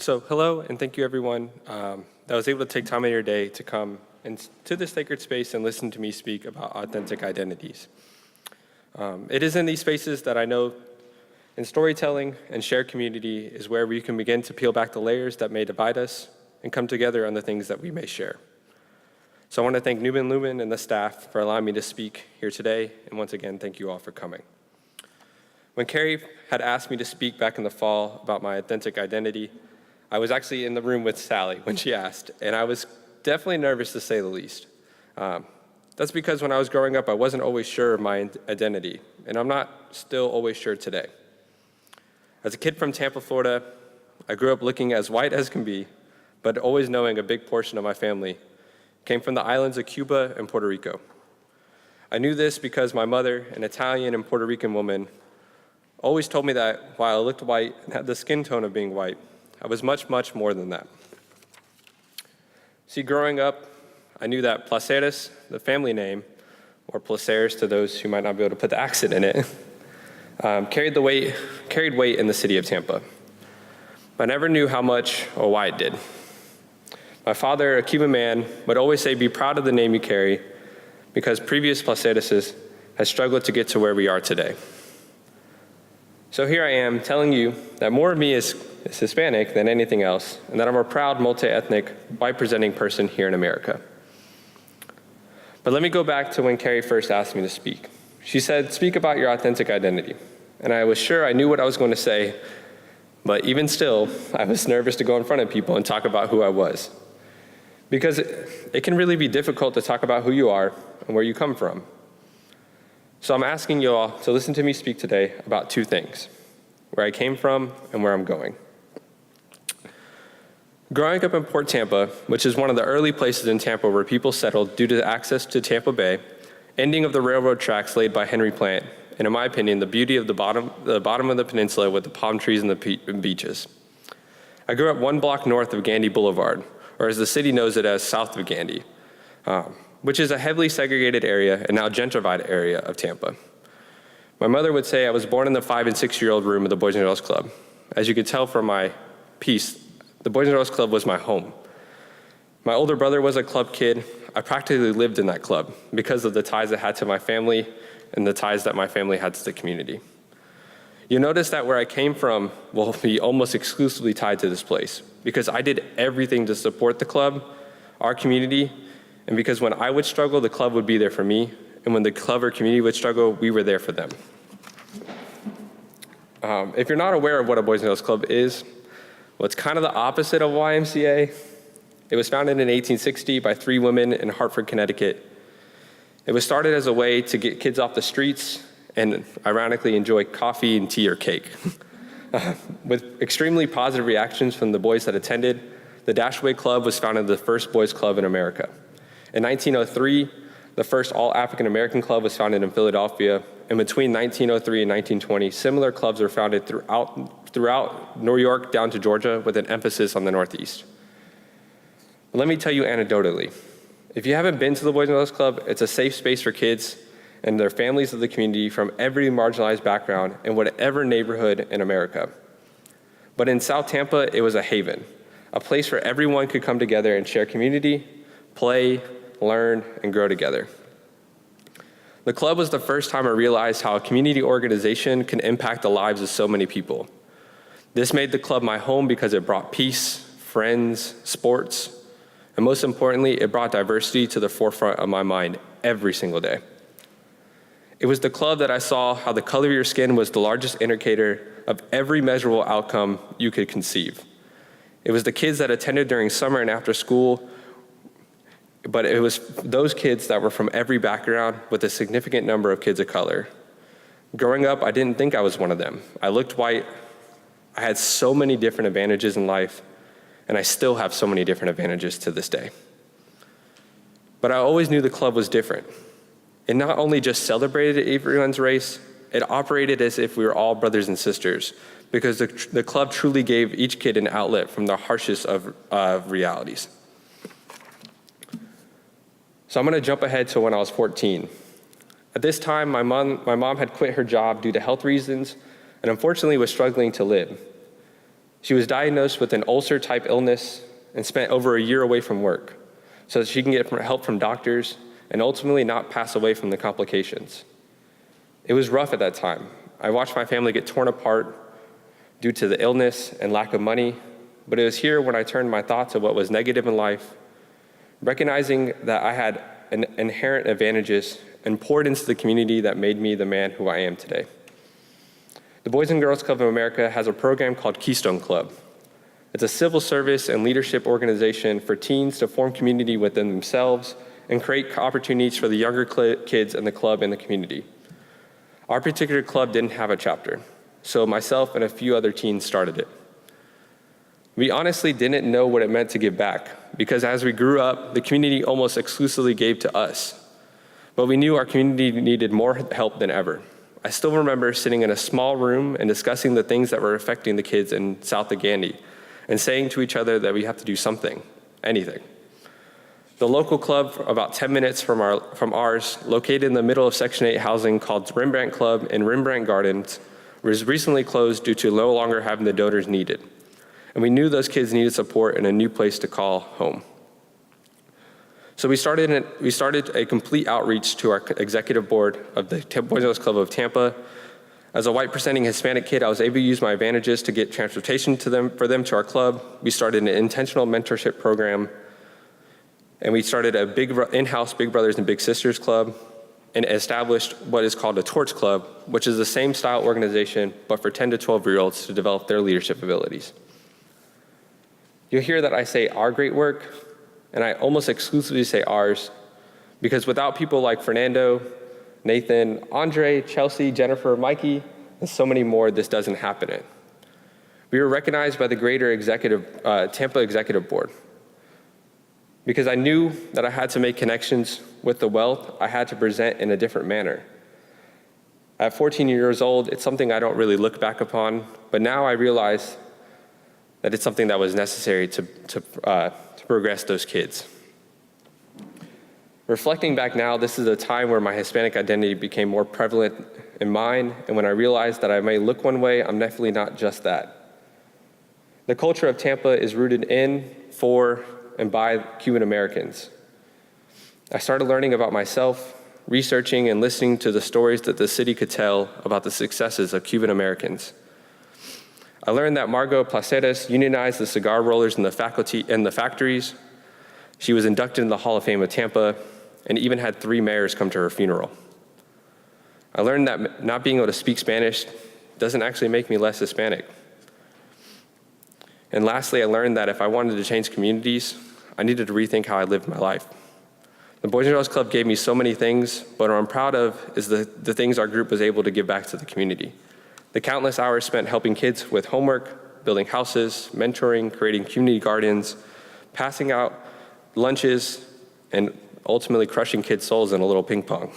Hello, and thank you everyone that was able to take time in your day to come to this sacred space and listen to me speak about authentic identities. It is in these spaces that I know in storytelling and shared community is where we can begin to peel back the layers that may divide us and come together on the things that we may share. So I want to thank Newman Lumen and the staff for allowing me to speak here today, and once again, thank you all for coming. When Carrie had asked me to speak back in the fall about my authentic identity, I was actually in the room with Sally when she asked, and I was definitely nervous to say the least. That's because when I was growing up, I wasn't always sure of my identity, and I'm not still always sure today. As a kid from Tampa, Florida, I grew up looking as white as can be, but always knowing a big portion of my family came from the islands of Cuba and Puerto Rico. I knew this because my mother, an Italian and Puerto Rican woman, always told me that while I looked white and had the skin tone of being white, I was much, much more than that. See, growing up, I knew that Placeres, the family name, or Placeres to those who might not be able to put the accent in it, carried weight in the city of Tampa. But I never knew how much or why it did. My father, a Cuban man, would always say, be proud of the name you carry, because previous Placereses had struggled to get to where we are today. So here I am telling you that more of me is Hispanic than anything else, and that I'm a proud multi-ethnic, white-presenting person here in America. But let me go back to when Carrie first asked me to speak. She said, speak about your authentic identity. And I was sure I knew what I was going to say, but even still, I was nervous to go in front of people and talk about who I was. Because it can really be difficult to talk about who you are and where you come from. So I'm asking you all to listen to me speak today about two things: where I came from and where I'm going. Growing up in Port Tampa, which is one of the early places in Tampa where people settled due to access to Tampa Bay, ending of the railroad tracks laid by Henry Plant, and in my opinion, the beauty of the bottom of the peninsula with the palm trees and the beaches. I grew up one block north of Gandy Boulevard, or as the city knows it as south of Gandy, which is a heavily segregated area and now gentrified area of Tampa. My mother would say I was born in the 5- and 6-year-old room of the Boys and Girls Club. As you could tell from my piece, the Boys and Girls Club was my home. My older brother was a club kid. I practically lived in that club because of the ties it had to my family and the ties that my family had to the community. You'll notice that where I came from will be almost exclusively tied to this place because I did everything to support the club, our community, and because when I would struggle, the club would be there for me, and when the club or community would struggle, we were there for them. If you're not aware of what a Boys and Girls Club is, well, it's kind of the opposite of YMCA. It was founded in 1860 by 3 women in Hartford, Connecticut. It was started as a way to get kids off the streets and ironically enjoy coffee and tea or cake. With extremely positive reactions from the boys that attended, the Dashaway Club was founded the first boys club in America. In 1903, the first all-African-American club was founded in Philadelphia, and between 1903 and 1920, similar clubs were founded throughout New York down to Georgia with an emphasis on the Northeast. Let me tell you anecdotally, if you haven't been to the Boys and Girls Club, it's a safe space for kids and their families of the community from every marginalized background in whatever neighborhood in America. But in South Tampa, it was a haven, a place where everyone could come together and share community, play, learn, and grow together. The club was the first time I realized how a community organization can impact the lives of so many people. This made the club my home because it brought peace, friends, sports, and most importantly, it brought diversity to the forefront of my mind every single day. It was the club that I saw how the color of your skin was the largest indicator of every measurable outcome you could conceive. It was the kids that attended during summer and after school, but it was those kids that were from every background with a significant number of kids of color. Growing up, I didn't think I was one of them. I looked white. I had so many different advantages in life, and I still have so many different advantages to this day. But I always knew the club was different. It not only just celebrated everyone's race, it operated as if we were all brothers and sisters, because the club truly gave each kid an outlet from the harshest of realities. So I'm gonna jump ahead to when I was 14. At this time, my mom had quit her job due to health reasons and unfortunately was struggling to live. She was diagnosed with an ulcer-type illness and spent over a year away from work so that she can get help from doctors and ultimately not pass away from the complications. It was rough at that time. I watched my family get torn apart due to the illness and lack of money, but it was here when I turned my thoughts to what was negative in life, recognizing that I had inherent advantages and poured into the community that made me the man who I am today. The Boys and Girls Club of America has a program called Keystone Club. It's a civil service and leadership organization for teens to form community within themselves and create opportunities for the younger kids in the club and the community. Our particular club didn't have a chapter, so myself and a few other teens started it. We honestly didn't know what it meant to give back, because as we grew up, the community almost exclusively gave to us. But we knew our community needed more help than ever. I still remember sitting in a small room and discussing the things that were affecting the kids in South of Gandy and saying to each other that we have to do something, anything. The local club, about 10 minutes from ours, located in the middle of Section 8 housing called Rembrandt Club in Rembrandt Gardens, was recently closed due to no longer having the donors needed. And we knew those kids needed support and a new place to call home. So we started a complete outreach to our executive board of the Boys and Girls Club of Tampa. As a white presenting Hispanic kid, I was able to use my advantages to get transportation for them to our club. We started an intentional mentorship program, and we started a big in-house Big Brothers and Big Sisters Club and established what is called a Torch Club, which is the same style organization, but for 10 to 12-year-olds to develop their leadership abilities. You'll hear that I say our great work, and I almost exclusively say ours, because without people like Fernando, Nathan, Andre, Chelsea, Jennifer, Mikey, and so many more, this doesn't happen. We were recognized by the greater Tampa Executive Board. Because I knew that I had to make connections with the wealth, I had to present in a different manner. At 14 years old, it's something I don't really look back upon, but now I realize that it's something that was necessary to progress those kids. Reflecting back now, this is a time where my Hispanic identity became more prevalent in mine, and when I realized that I may look one way, I'm definitely not just that. The culture of Tampa is rooted in, for, and by Cuban Americans. I started learning about myself, researching and listening to the stories that the city could tell about the successes of Cuban Americans. I learned that Margot Placeres unionized the cigar rollers in the factories. She was inducted in the Hall of Fame of Tampa and even had 3 mayors come to her funeral. I learned that not being able to speak Spanish doesn't actually make me less Hispanic. And lastly, I learned that if I wanted to change communities, I needed to rethink how I lived my life. The Boys and Girls Club gave me so many things, but what I'm proud of is the things our group was able to give back to the community. The countless hours spent helping kids with homework, building houses, mentoring, creating community gardens, passing out lunches, and ultimately crushing kids' souls in a little ping pong.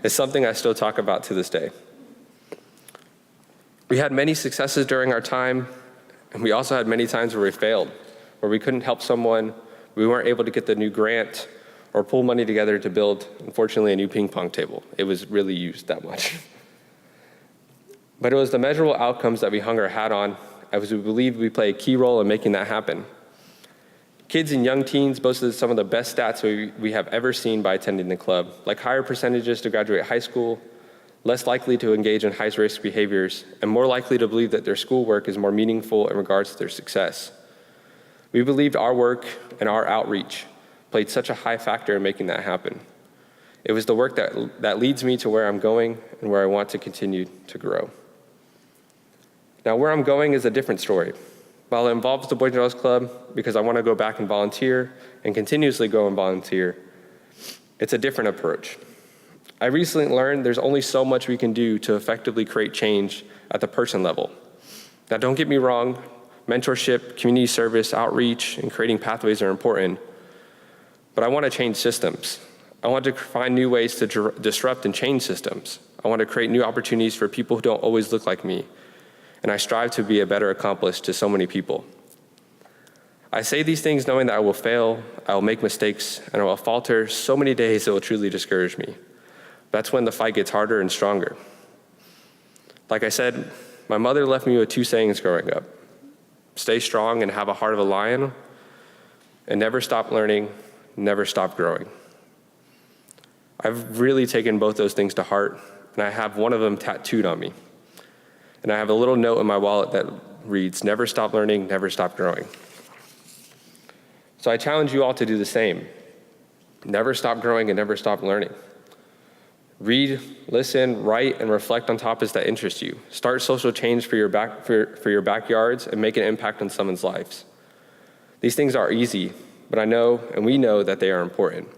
It's something I still talk about to this day. We had many successes during our time, and we also had many times where we failed, where we couldn't help someone, we weren't able to get the new grant, or pull money together to build, unfortunately, a new ping pong table. It was really used that much. But it was the measurable outcomes that we hung our hat on, as we believed we play a key role in making that happen. Kids and young teens boasted some of the best stats we have ever seen by attending the club, like higher percentages to graduate high school, less likely to engage in high-risk behaviors, and more likely to believe that their schoolwork is more meaningful in regards to their success. We believed our work and our outreach played such a high factor in making that happen. It was the work that leads me to where I'm going and where I want to continue to grow. Now, where I'm going is a different story. While it involves the Boys and Girls Club, because I want to go back and volunteer and continuously go and volunteer, it's a different approach. I recently learned there's only so much we can do to effectively create change at the person level. Now, don't get me wrong, mentorship, community service, outreach, and creating pathways are important, but I want to change systems. I want to find new ways to disrupt and change systems. I want to create new opportunities for people who don't always look like me, and I strive to be a better accomplice to so many people. I say these things knowing that I will fail, I will make mistakes, and I will falter so many days it will truly discourage me. That's when the fight gets harder and stronger. Like I said, my mother left me with 2 sayings growing up. Stay strong and have a heart of a lion, and never stop learning, never stop growing. I've really taken both those things to heart, and I have one of them tattooed on me. And I have a little note in my wallet that reads, never stop learning, never stop growing. So I challenge you all to do the same. Never stop growing and never stop learning. Read, listen, write, and reflect on topics that interest you. Start social change for your backyards and make an impact on someone's lives. These things are easy, but I know, and we know, that they are important.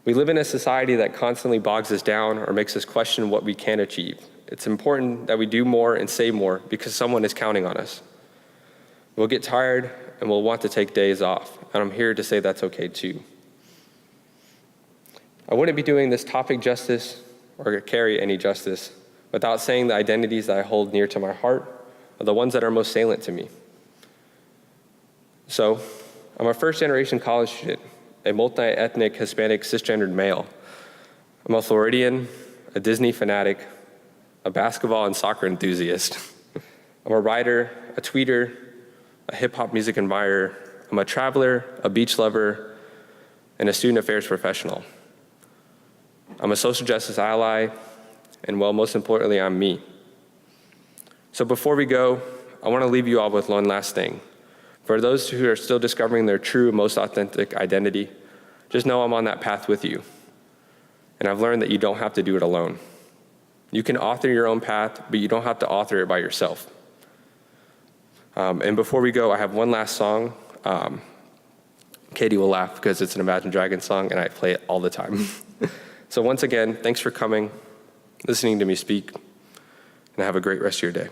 We live in a society that constantly bogs us down or makes us question what we can achieve. It's important that we do more and say more because someone is counting on us. We'll get tired and we'll want to take days off, and I'm here to say that's okay too. I wouldn't be doing this topic justice or carry any justice without saying the identities that I hold near to my heart are the ones that are most salient to me. So, I'm a first-generation college student, a multi-ethnic Hispanic cisgendered male. I'm a Floridian, a Disney fanatic, a basketball and soccer enthusiast. I'm a writer, a tweeter, a hip-hop music admirer. I'm a traveler, a beach lover, and a student affairs professional. I'm a social justice ally, and well, most importantly, I'm me. So before we go, I want to leave you all with one last thing. For those who are still discovering their true, most authentic identity, just know I'm on that path with you. And I've learned that you don't have to do it alone. You can author your own path, but you don't have to author it by yourself. And before we go, I have one last song. Katie will laugh because it's an Imagine Dragons song, and I play it all the time. So once again, thanks for coming, listening to me speak, and have a great rest of your day.